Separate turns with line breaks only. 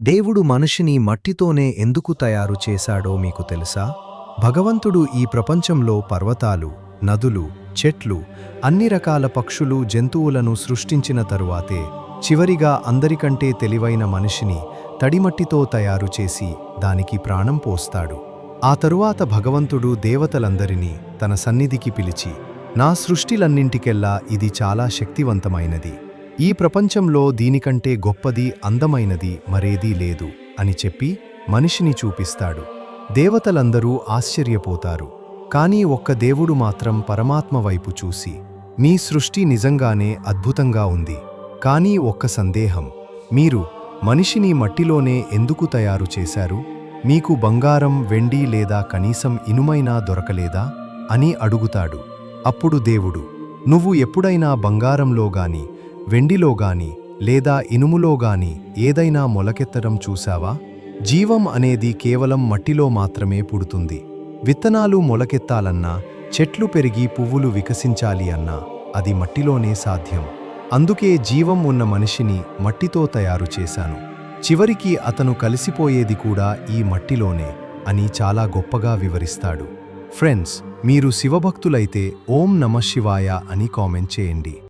దేవుడు మనిషిని మట్టితోనే ఎందుకు తయారు చేశాడో మీకు తెలుసా? భగవంతుడు ఈ ప్రపంచంలో పర్వతాలు, నదులు, చెట్లు, అన్ని రకాల పక్షులు, జంతువులను సృష్టించిన తరువాతే చివరిగా అందరికంటే తెలివైన మనిషిని తడిమట్టితో తయారు చేసి దానికి ప్రాణం పోస్తాడు. ఆ తరువాత భగవంతుడు దేవతలందరినీ తన సన్నిధికి పిలిచి, నా సృష్టిలన్నింటికెల్లా ఇది చాలా శక్తివంతమైనది. ఈ ప్రపంచంలో దీనికంటే గొప్పది, అందమైనది మరేదీ లేదు అని చెప్పి మనిషిని చూపిస్తాడు. దేవతలందరూ ఆశ్చర్యపోతారు. కానీ ఒక్క దేవుడు మాత్రం పరమాత్మ వైపు చూసి, మీ సృష్టి నిజంగానే అద్భుతంగా ఉంది. కానీ ఒక్క సందేహం, మీరు మనిషిని మట్టిలోనే ఎందుకు తయారు చేశారు? మీకు బంగారం, వెండి లేదా కనీసం ఇనుమైనా దొరకలేదా అని అడుగుతాడు. అప్పుడు దేవుడు, నువ్వు ఎప్పుడైనా బంగారంలోగాని, వెండిలోగాని లేదా ఇనుములోగాని ఏదైనా మొలకెత్తడం చూశావా? జీవం అనేది కేవలం మట్టిలో మాత్రమే పుడుతుంది. విత్తనాలు మొలకెత్తాలన్నా, చెట్లు పెరిగి పువ్వులు వికసించాలి అన్నా అది మట్టిలోనే సాధ్యం. అందుకే జీవం ఉన్న మనిషిని మట్టితో తయారు చేశాను. చివరికి అతను కలిసిపోయేది కూడా ఈ మట్టిలోనే అని చాలా గొప్పగా వివరిస్తాడు. ఫ్రెండ్స్, మీరు శివభక్తులైతే ఓం నమః శివాయ అని కామెంట్ చేయండి.